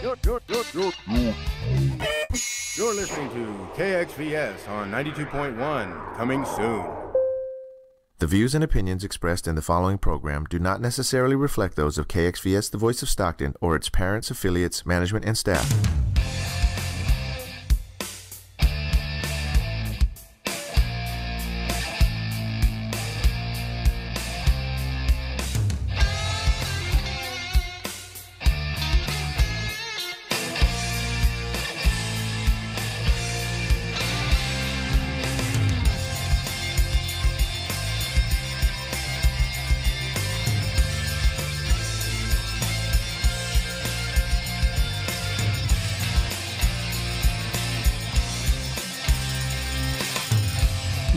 You're listening to KXVS on 92.1, coming soon. The views and opinions expressed in the following program do not necessarily reflect those of KXVS, the Voice of Stockton, or its parents, affiliates, management, and staff.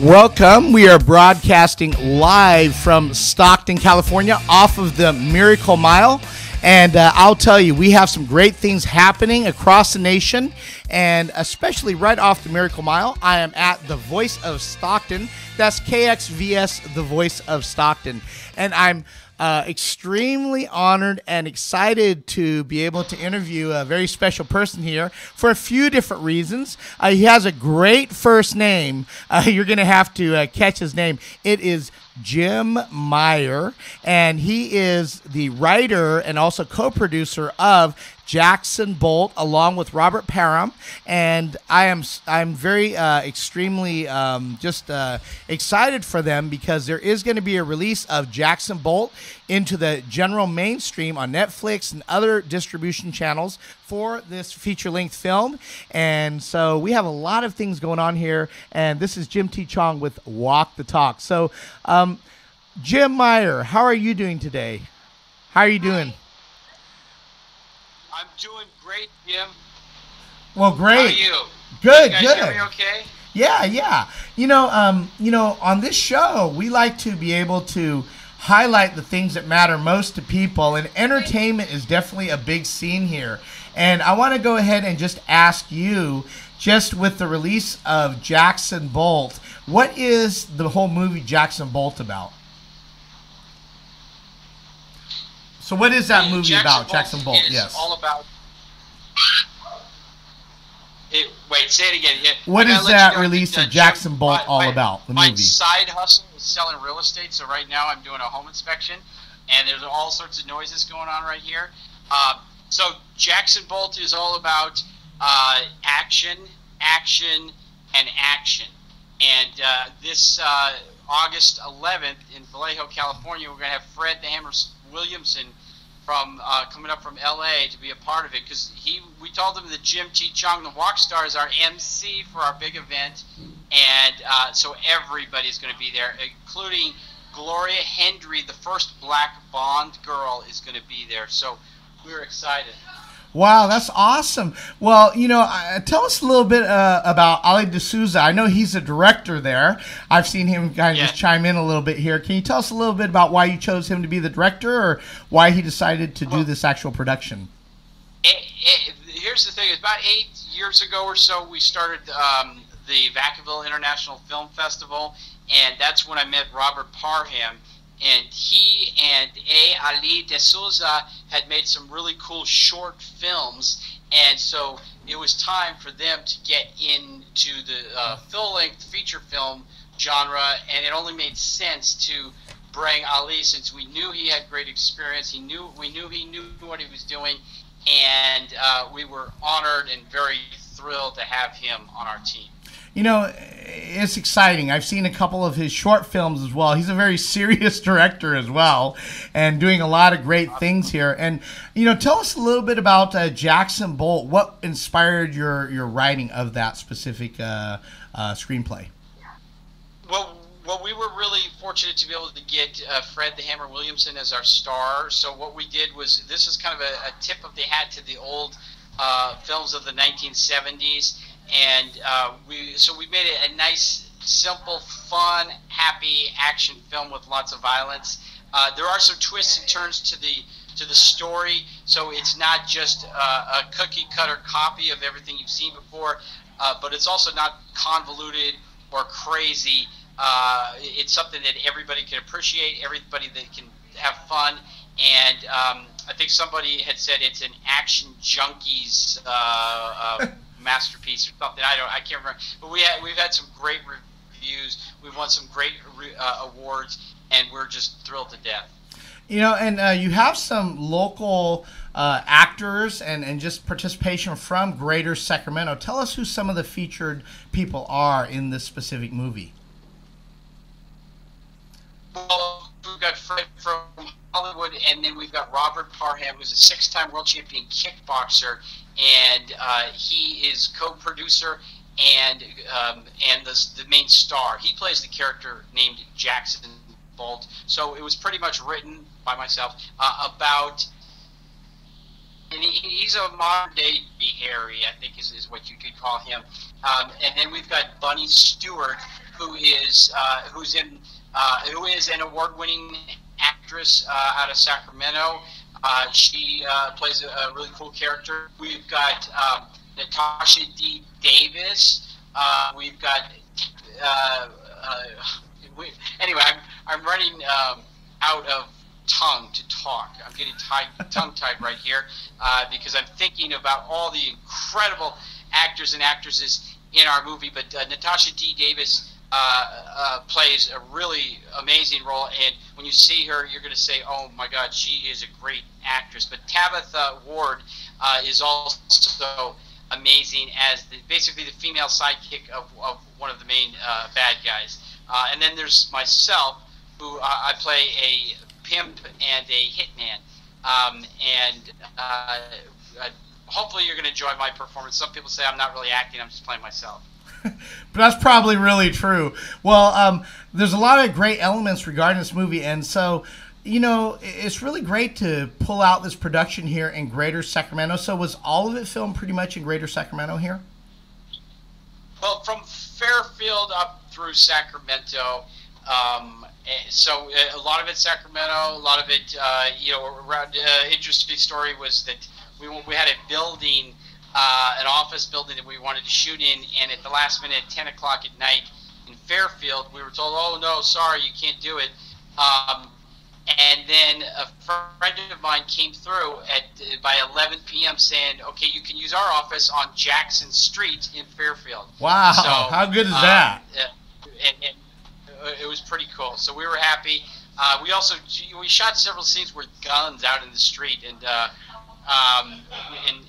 Welcome. We are broadcasting live from Stockton, California, off of the Miracle Mile. And I'll tell you, we have some great things happening across the nation, and especially right off the Miracle Mile. I am at the Voice of Stockton. That's KXVS, the Voice of Stockton. And I'm extremely honored and excited to be able to interview a very special person here for a few different reasons. He has a great first name. You're going to have to catch his name. It is Jim Meyer, and he is the writer and also co-producer of Jackson Bolt, along with Robert Parham. And I'm very extremely excited for them, because there is going to be a release of Jackson Bolt into the general mainstream on Netflix and other distribution channels for this feature-length film. And so we have a lot of things going on here, and this is Jim T. Chong with Walk the Talk. So Jim Meyer, how are you doing today? How are you doing? I'm doing great, Jim. Well, great. How are you? Good, you guys good. Hear me okay? Yeah. You know, on this show, we like to be able to highlight the things that matter most to people, and entertainment is definitely a big scene here. And I want to go ahead and just ask you, just with the release of Jackson Bolt, what is the whole movie Jackson Bolt about? So what is that movie about, Jackson Bolt? Yes. All about. Wait, say it again. What is that release of Jackson Bolt all about? The movie. My side hustle is selling real estate, so right now I'm doing a home inspection, and there's all sorts of noises going on right here. So Jackson Bolt is all about action, and action. And this August 11th in Vallejo, California, we're going to have Fred the Hammer Williamson from coming up from LA to be a part of it, because we told him that Jim T. Chong, the Wokstar, is our MC for our big event, and so everybody's going to be there, including Gloria Hendry, the first black Bond girl, is going to be there. So we're excited. Wow, that's awesome. Well, tell us a little bit about Ali D'Souza. I know he's a director there. I've seen him kind of just chime in a little bit here. Can you tell us a little bit about why you chose him to be the director, or why he decided to do this actual production? Here's the thing. About 8 years ago or so, we started the Vacaville International Film Festival, and that's when I met Robert Parham. And he and Ali D'Souza had made some really cool short films, and so it was time for them to get into the full-length feature film genre, and it only made sense to bring Ali, since we knew he had great experience. We knew he knew what he was doing, and we were honored and very thrilled to have him on our team. It's exciting. I've seen a couple of his short films as well. He's a very serious director as well, and doing a lot of great things here. And, tell us a little bit about Jackson Bolt. What inspired your writing of that specific screenplay? Well, we were really fortunate to be able to get Fred the Hammer Williamson as our star. So what we did was, this is kind of a tip of the hat to the old films of the 1970s. And we made it a nice, simple, fun, happy action film with lots of violence. There are some twists and turns to the story, so it's not just a cookie cutter copy of everything you've seen before, but it's also not convoluted or crazy. It's something that everybody can appreciate, everybody that can have fun, and I think somebody had said it's an action junkies masterpiece or something. I can't remember, but we've had some great reviews. We've won some great awards, and we're just thrilled to death. And you have some local actors and just participation from Greater Sacramento. Tell us who some of the featured people are in this specific movie. Well, we've got Fred from Hollywood, and then we've got Robert Parham, who's a 6-time world champion kickboxer, and he is co-producer and the main star. He plays the character named Jackson Bolt. So it was pretty much written by myself about, and he's a modern day Harry, I think is what you could call him. And then we've got Bunny Stewart, who is an award-winning actress out of Sacramento. She plays a really cool character. We've got Natasha D. Davis. We've got anyway. I'm running out of tongue to talk. I'm getting tongue-tied right here because I'm thinking about all the incredible actors and actresses in our movie. But Natasha D. Davis plays a really amazing role, and when you see her, you're going to say, "Oh my God, she is a great actress." But Tabitha Ward is also amazing as basically the female sidekick of one of the main bad guys. And then there's myself, who I play a pimp and a hitman. Hopefully you're going to enjoy my performance. Some people say I'm not really acting, I'm just playing myself. But that's probably really true. Well, there's a lot of great elements regarding this movie, and so, it's really great to pull out this production here in Greater Sacramento. So was all of it filmed pretty much in Greater Sacramento here? Well, from Fairfield up through Sacramento, so a lot of it Sacramento, a lot of it, around. Interesting story was that we had a building, an office building that we wanted to shoot in, and at the last minute, 10 o'clock at night in Fairfield, we were told, "Oh no, sorry, you can't do it." And then a friend of mine came through by 11 p.m. saying, "Okay, you can use our office on Jackson Street in Fairfield." Wow, so, how good is that? And it was pretty cool. So we were happy. We shot several scenes with guns out in the street and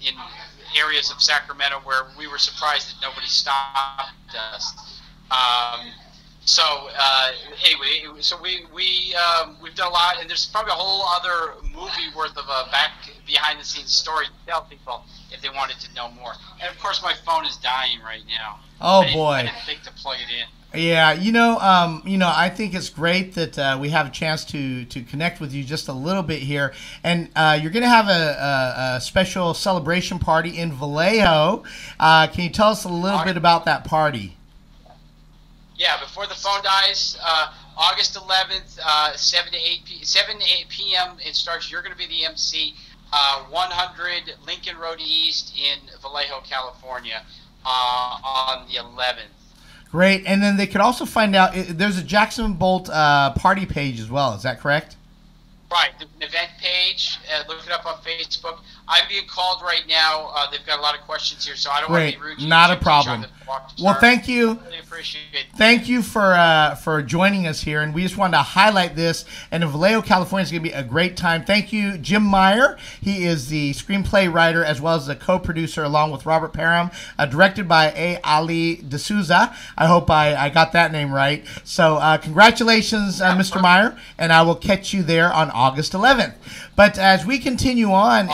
in areas of Sacramento where we were surprised that nobody stopped us. Anyway, so we've done a lot, and there's probably a whole other movie worth of behind the scenes story to tell people if they wanted to know more. And of course, my phone is dying right now. Oh boy! I didn't think to plug it in. Yeah, I think it's great that we have a chance to connect with you just a little bit here, and you're going to have a special celebration party in Vallejo. Can you tell us a little bit about that party? Yeah, before the phone dies, August 11th, 7 to 8 p.m. It starts. You're going to be the MC. 100 Lincoln Road East in Vallejo, California, on the 11th. Great, and then they could also find out. There's a Jackson Bolt party page as well. Is that correct? Right, there's an event page. Look it up on Facebook. I'm being called right now. They've got a lot of questions here, so I don't want to be rude. Not a problem. Well, thank you. Really appreciate it. Thank you for joining us here, and we just wanted to highlight this. And in Vallejo, California, is going to be a great time. Thank you, Jim Meyer. He is the screenplay writer as well as the co-producer, along with Robert Parham, directed by A.a. D'Souza. I hope I got that name right. So congratulations, Mr. Meyer, and I will catch you there on August 11th. But as we continue on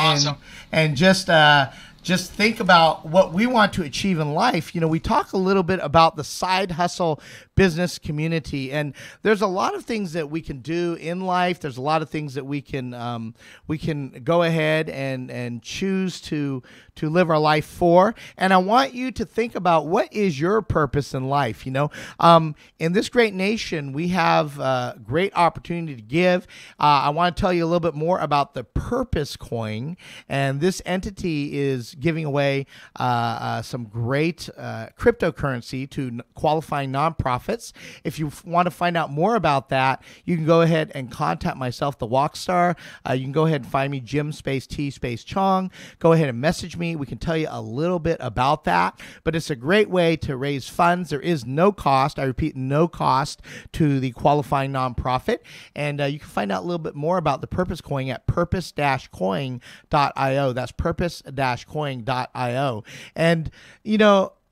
and just think about what we want to achieve in life, we talk a little bit about the side hustle business community, and there's a lot of things that we can do in life. There's a lot of things that we can go ahead and choose to live our life for. And I want you to think about, what is your purpose in life? In this great nation, we have great opportunity to give. I want to tell you a little bit more about the Purpose Coin, and this entity is giving away some great cryptocurrency to qualifying nonprofits. If you want to find out more about that, you can go ahead and contact myself, the Wokstar. You can go ahead and find me, Jim T Chong. Go ahead and message me. We can tell you a little bit about that, but it's a great way to raise funds. There is no cost. I repeat, no cost to the qualifying nonprofit. And you can find out a little bit more about the Purpose Coin at purpose-coin.io. That's purpose-coin.io. And,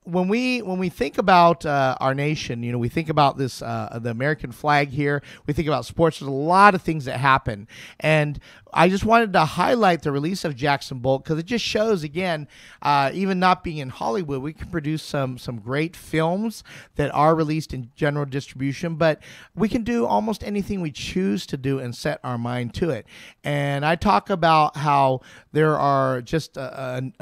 when we think about our nation, we think about this the American flag here. We think about sports. There's a lot of things that happen, and I just wanted to highlight the release of Jackson Bolt because it just shows, again, even not being in Hollywood, we can produce some great films that are released in general distribution, but we can do almost anything we choose to do and set our mind to it. And I talk about how there are just an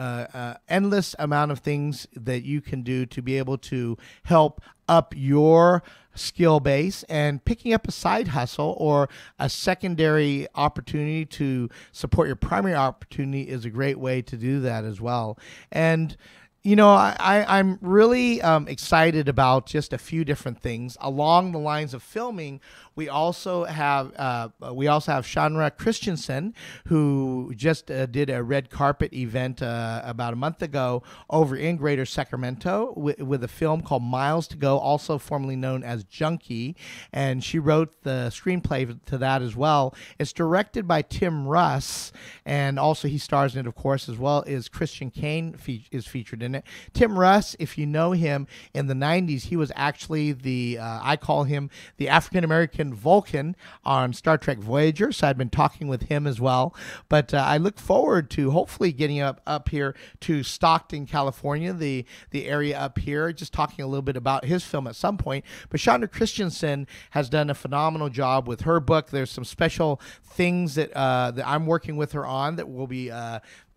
endless amount of things that you can do to be able to help up your skill base, and picking up a side hustle or a secondary opportunity to support your primary opportunity is a great way to do that as well. And I'm really excited about just a few different things along the lines of filming. We also have Shanra Christensen, who just did a red carpet event about a month ago over in Greater Sacramento with a film called Miles to Go, also formerly known as Junkie, and she wrote the screenplay to that as well. It's directed by Tim Russ, and also he stars in it, of course, as well as Christian Kane is featured in it. Tim Russ, if you know him, in the 90s, he was actually I call him the African-American Vulcan on Star Trek Voyager, so I've been talking with him as well. But I look forward to hopefully getting up here to Stockton, California, the area up here, just talking a little bit about his film at some point. But Chandra Christensen has done a phenomenal job with her book. There's some special things that I'm working with her on that will be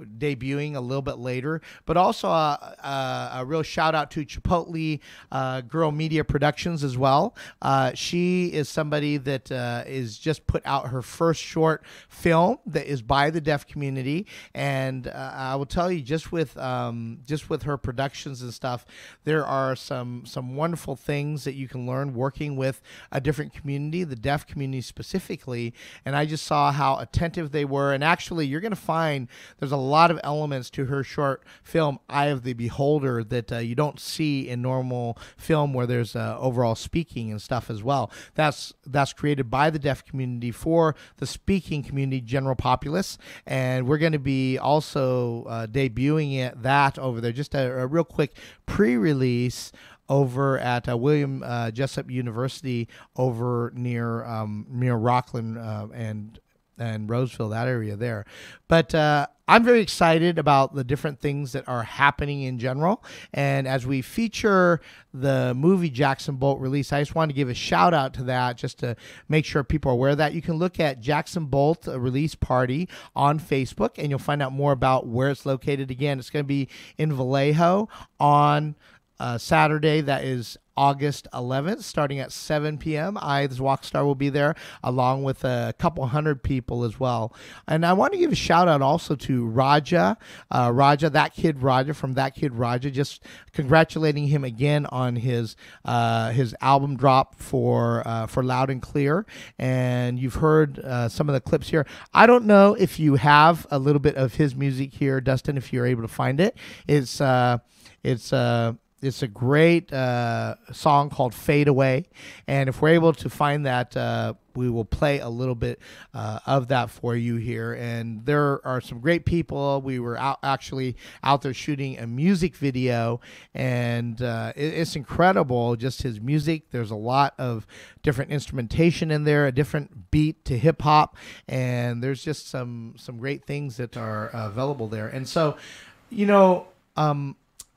debuting a little bit later, but also a real shout out to Chipotle Girl Media Productions as well. She is somebody that is just put out her first short film that is by the deaf community, and I will tell you, just with her productions and stuff, there are some wonderful things that you can learn working with a different community, the deaf community specifically. And I just saw how attentive they were, and actually you're going to find there's a lot of elements to her short film Eye of the Beholder that you don't see in normal film, where there's overall speaking and stuff as well. That's created by the deaf community for the speaking community, general populace, and we're going to be also debuting that over there. Just a real quick pre-release over at William Jessup University over near Rockland and Roseville, that area there. But I'm very excited about the different things that are happening in general. And as we feature the movie Jackson Bolt release, I just wanted to give a shout out to that, just to make sure people are aware of that. You can look at Jackson Bolt release party on Facebook, and you'll find out more about where it's located. Again, it's going to be in Vallejo on Saturday. That is August 11th, starting at 7 p.m. I, this Wokstar, will be there along with a couple hundred people as well. And I want to give a shout out also to Raja, That Kid Raja from That Kid Raja, just congratulating him again on his album drop for Loud and Clear. And you've heard some of the clips here. I don't know if you have a little bit of his music here, Dustin, if you're able to find it. It's a great song called Fade Away. And if we're able to find that, we will play a little bit of that for you here. And there are some great people. We were actually out there shooting a music video, and it's incredible, just his music. There's a lot of different instrumentation in there, a different beat to hip hop, and there's just some great things that are available there. And so,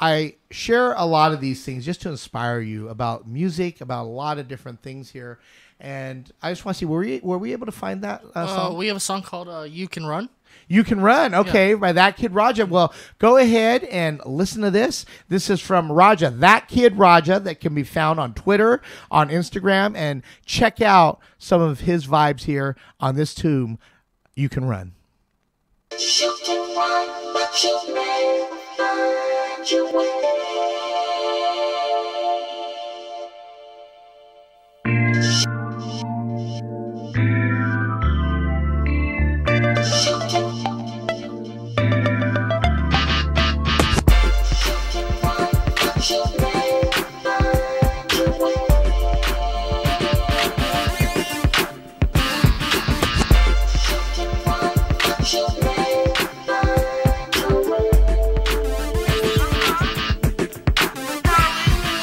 I share a lot of these things just to inspire you about music, about a lot of different things here. And I just want to see, were we able to find that song? We have a song called You Can Run. You Can Run, okay, yeah, by That Kid Raja. Well, go ahead and listen to this. This is from Raja, That Kid Raja, that can be found on Twitter, on Instagram, and check out some of his vibes here on this tune, You Can Run. You can run, but you may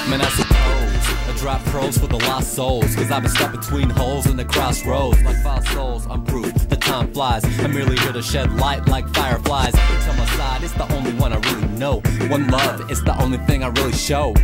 Man, I suppose I drop pros for the lost souls, cause I've been stuck between holes in the crossroads. Like five souls, I'm proof the time flies. I'm merely here to shed light like fireflies. Tell my side, it's the only one I really know. One love, it's the only thing I really show.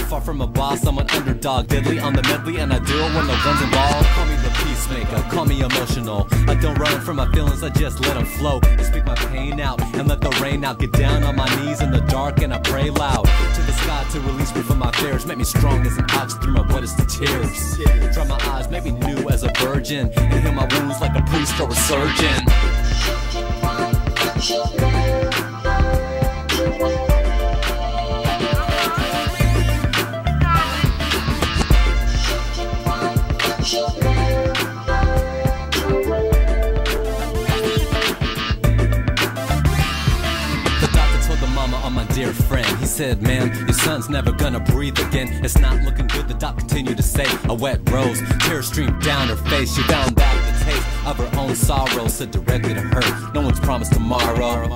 Far from a boss, I'm an underdog. Diddly on the medley, and I do it when the one's involved. Call me the peacemaker, call me emotional. I don't run from my feelings, I just let them flow. I speak my pain out and let the rain out. Get down on my knees in the dark and I pray loud to the sky to release me from my fears. Make me strong as an ox through my wettest of tears. Dry my eyes, make me new as a virgin, and heal my wounds like a priest or a surgeon. Dear friend, he said, man, your son's never gonna breathe again. It's not looking good, the doc continued to say. A wet rose, tears streamed down her face. She found out the taste of her own sorrow, said directly to her, no one's promised tomorrow.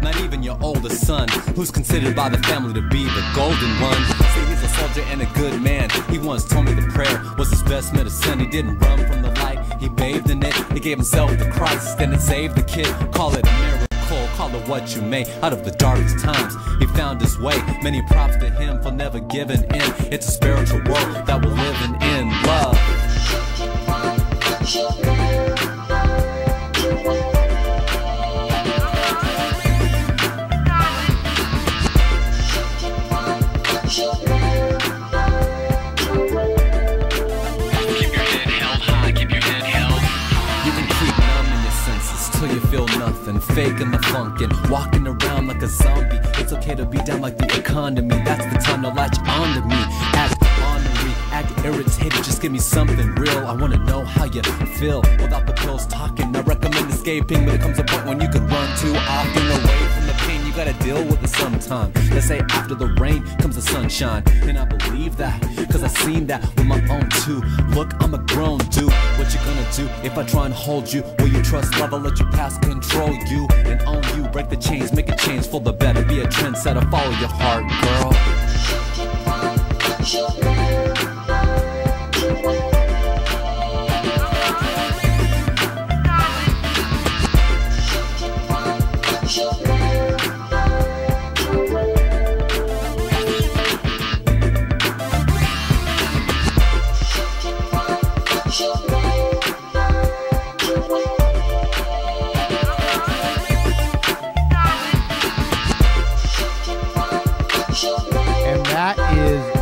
Not even your oldest son, who's considered by the family to be the golden one. See, he's a soldier and a good man. He once told me the prayer was his best medicine. He didn't run from the light, he bathed in it. He gave himself to Christ and it saved the kid. Call it a miracle, call it what you may. Out of the darkest times, he found his way. Many props to him for never giving in. It's a spiritual world that we're living in. Love. Keep your head held high, keep your head held high. You can keep numbing your senses till you feel nothing, faking the funk and walking around like a zombie. It's okay to be down like the economy. That's the time to latch onto me. Act ornery, act irritated, just give me something real. I wanna know how you feel without the pills talking. I recommend escaping, but it comes a point when you could run too often away from the pain. You gotta deal with it sometime. They say after the rain comes the sunshine, and I believe that, cause I seen that with my own too. Look, I'm a grown dude. What you gonna do if I try and hold you? Will you trust love? I'll let your past control you and own you. Break the chains, make a change for the better. Be a trendsetter, follow your heart, girl.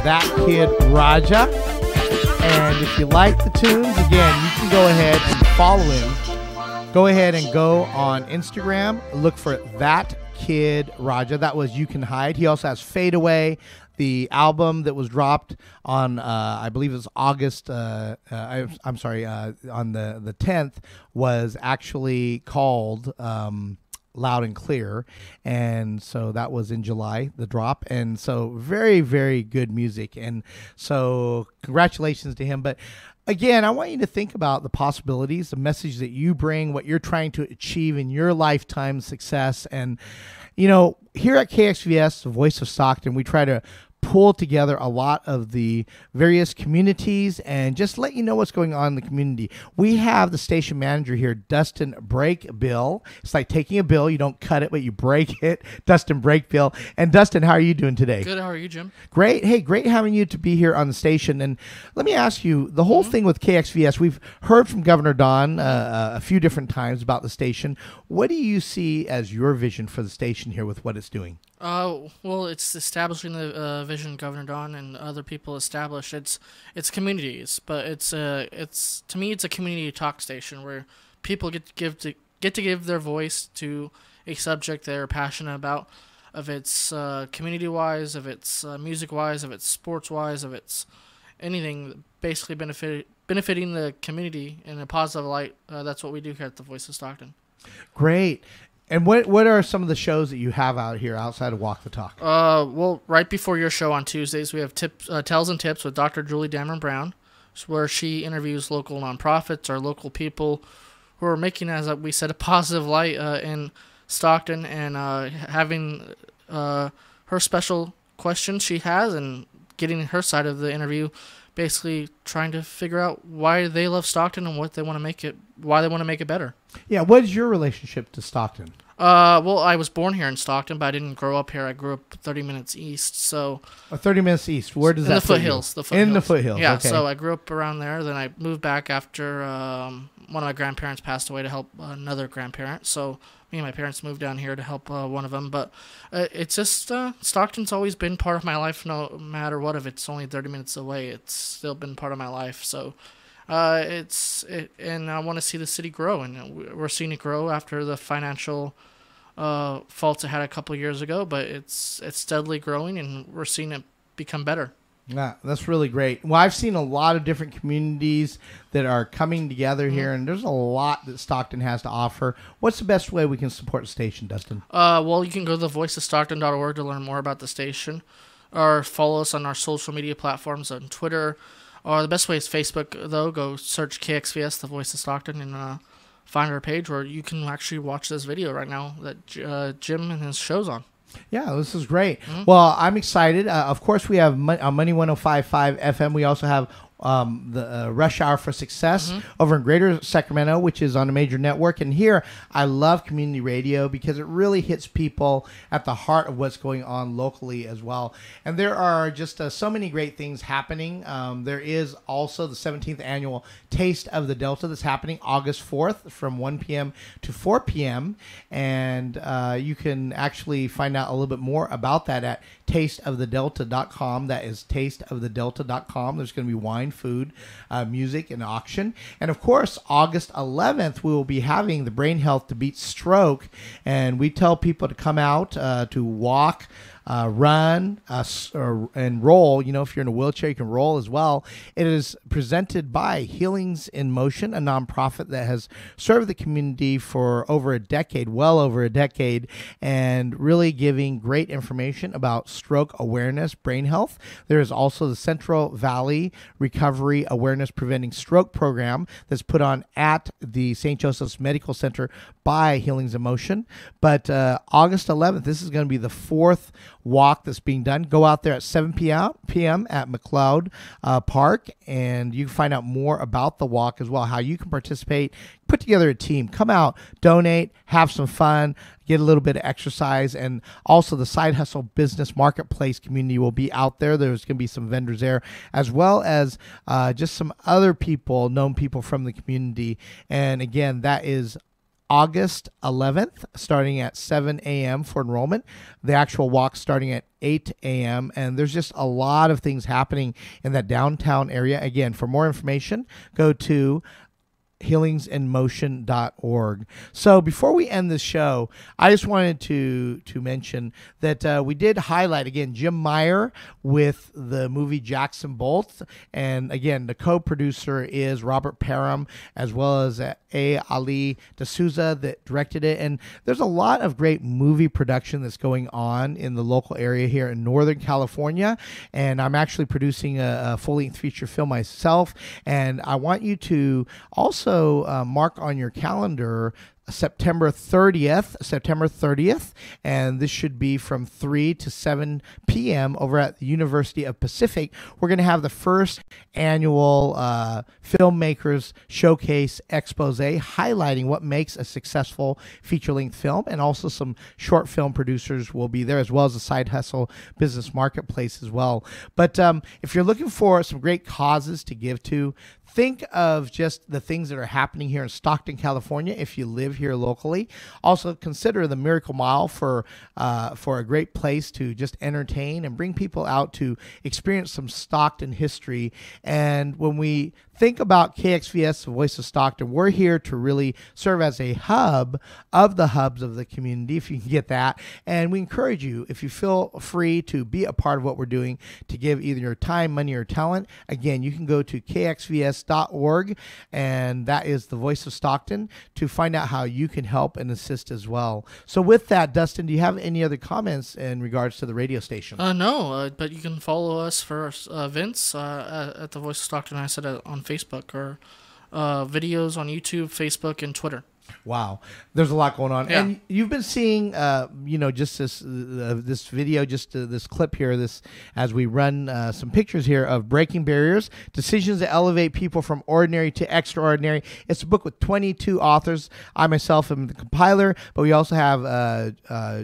That Kid Raja. And if you like the tunes, again, you can go ahead and follow him. Go ahead and go on Instagram, look for That Kid Raja. That was You Can Hide. He also has Fade Away, the album that was dropped on, I believe it was August, I'm sorry, on the 10th, was actually called Loud and Clear, and so that was in July, the drop. And so very, very good music, and so congratulations to him. But again, I want you to think about the possibilities, the message that you bring, what you're trying to achieve in your lifetime success. And you know, here at KXVS, the Voice of Stockton, we try to pull together a lot of the various communities and just let you know what's going on in the community. We have the station manager here, Dustin Breakbill. It's like taking a bill, you don't cut it, but you break it. Dustin Breakbill. And Dustin, how are you doing today? Good. How are you, Jim? Great. Hey, great having you to be here on the station. And let me ask you, the whole thing with KXVS, we've heard from Governor Don a few different times about the station. What do you see as your vision for the station here with what it's doing? Well, it's establishing the vision Governor Don and other people established. It's communities, but it's to me it's a community talk station where people get to give their voice to a subject they're passionate about. if it's community-wise, if it's music-wise, if it's sports-wise, if it's anything basically benefiting the community in a positive light. That's what we do here at the Voice of Stockton. Great. And what are some of the shows that you have out here outside of Walk the Talk? Well, right before your show on Tuesdays, we have Tells and Tips with Dr. Julie Dameron Brown, where she interviews local nonprofits or local people who are making, as we said, a positive light in Stockton, and having her special questions she has and getting her side of the interview, basically trying to figure out why they love Stockton and what they want to make it, why they want to make it better. Yeah, what is your relationship to Stockton? Well, I was born here in Stockton, but I didn't grow up here. I grew up 30 minutes east, so... 30 minutes east. Where does that in the foothills. In the foothills, yeah, okay. So I grew up around there. Then I moved back after one of my grandparents passed away to help another grandparent. So me and my parents moved down here to help one of them. But it's just... Stockton's always been part of my life, no matter what. If it's only 30 minutes away, it's still been part of my life. So... and I want to see the city grow, and we're seeing it grow after the financial faults it had a couple of years ago, but it's steadily growing, and we're seeing it become better. Yeah, that's really great. Well, I've seen a lot of different communities that are coming together here, and there's a lot that Stockton has to offer. What's the best way we can support the station, Dustin? Well, you can go to thevoiceofstockton.org to learn more about the station, or follow us on our social media platforms on Twitter. Or the best way is Facebook, though. Go search KXVS, The Voice of Stockton, and find our page where you can actually watch this video right now that Jim and his show's on. Yeah, this is great. Well, I'm excited. Of course, we have Money 105.5 FM. We also have the Rush Hour for Success over in Greater Sacramento, which is on a major network. And here, I love community radio because it really hits people at the heart of what's going on locally as well. And there are just so many great things happening. There is also the 17th annual Taste of the Delta that's happening August 4th from 1 p.m. to 4 p.m. And you can actually find out a little bit more about that at tasteofthedelta.com. That is tasteofthedelta.com. There's going to be wine, food, music, and auction. And of course, August 11th, we will be having the Brain Health to Beat Stroke. And we tell people to come out to walk, run, and roll. You know, if you're in a wheelchair, you can roll as well. It is presented by Healings in Motion, a nonprofit that has served the community for over a decade, well over a decade, and really giving great information about stroke awareness, brain health. There is also the Central Valley Recovery Awareness Preventing Stroke program that's put on at the St. Joseph's Medical Center by Healings in Motion. But August 11th, this is going to be the fourth walk that's being done. Go out there at 7 p.m. at McLeod Park, and you can find out more about the walk as well, how you can participate, put together a team, come out, donate, have some fun, get a little bit of exercise. And also the Side Hustle Business Marketplace community will be out there. There's going to be some vendors there, as well as just some other people, known people from the community. And again, that is August 11th, starting at 7 a.m. for enrollment. The actual walk starting at 8 a.m. And there's just a lot of things happening in that downtown area. Again, for more information, go to healingsinmotion.org. So before we end this show, I just wanted to mention that we did highlight, again, Jim Meyer with the movie Jackson Bolt. And again, the co-producer is Robert Parham, as well as A.a. D'Souza that directed it. And there's a lot of great movie production that's going on in the local area here in Northern California. And I'm actually producing a full-length feature film myself. And I want you to also mark on your calendar September 30th, and this should be from 3 to 7 p.m. over at the University of Pacific. We're going to have the first annual Filmmakers Showcase Expose highlighting what makes a successful feature-length film, and also some short film producers will be there, as well as the Side Hustle Business Marketplace as well. But if you're looking for some great causes to give to, think of just the things that are happening here in Stockton, California, if you live here locally. Also consider the Miracle Mile for a great place to just entertain and bring people out to experience some Stockton history. And when we think about KXVS, the Voice of Stockton, we're here to really serve as a hub of the hubs of the community, if you can get that. And we encourage you, if you feel free to be a part of what we're doing, to give either your time, money, or talent. Again, you can go to kxvs.org, and that is the Voice of Stockton, to find out how you can help and assist as well. So with that, Dustin, do you have any other comments in regards to the radio station? No, but you can follow us for events at the Voice of Stockton. I said it on Facebook, or videos on YouTube, Facebook, and Twitter. Wow, there's a lot going on, Yeah. and you've been seeing, just this video, this clip here, this as we run some pictures here of breaking barriers, decisions that elevate people from ordinary to extraordinary. It's a book with 22 authors. I myself am the compiler, but we also have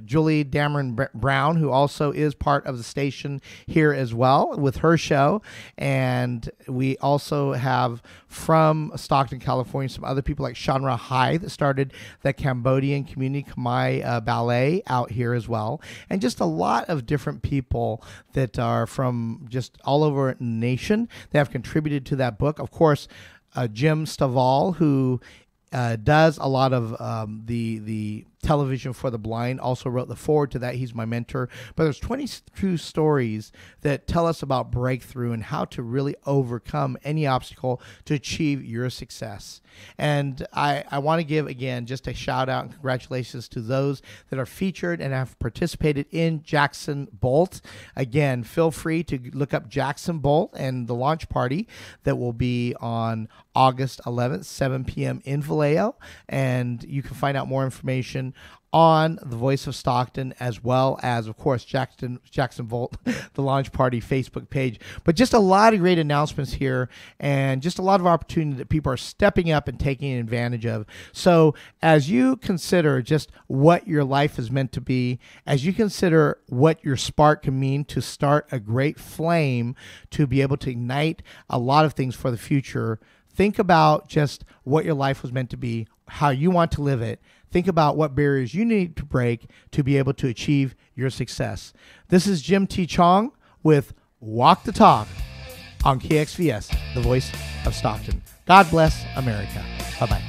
Julie Dameron Brown, who also is part of the station here as well with her show, and we also have from Stockton, California, some other people like Shanra Hai that started the Cambodian Community Khmer Ballet out here as well. And just a lot of different people that are from just all over the nation that have contributed to that book. Of course, Jim Staval, who does a lot of the television for the blind, also wrote the foreword to that. He's my mentor. But there's 22 stories that tell us about breakthrough and how to really overcome any obstacle to achieve your success. And I want to give, again, just a shout out and congratulations to those that are featured and have participated in Jackson Bolt. Again, feel free to look up Jackson Bolt and the launch party that will be on August 11th, 7 p.m. in Vallejo. And you can find out more information on the Voice of Stockton, as well as, of course, Jackson Bolt, the launch party Facebook page. But just a lot of great announcements here, and just a lot of opportunity that people are stepping up and taking advantage of. So as you consider just what your life is meant to be, as you consider what your spark can mean to start a great flame, to be able to ignite a lot of things for the future, think about just what your life was meant to be, how you want to live it. Think about what barriers you need to break to be able to achieve your success. This is Jim T. Chong with Walk the Talk on KXVS, the Voice of Stockton. God bless America. Bye-bye.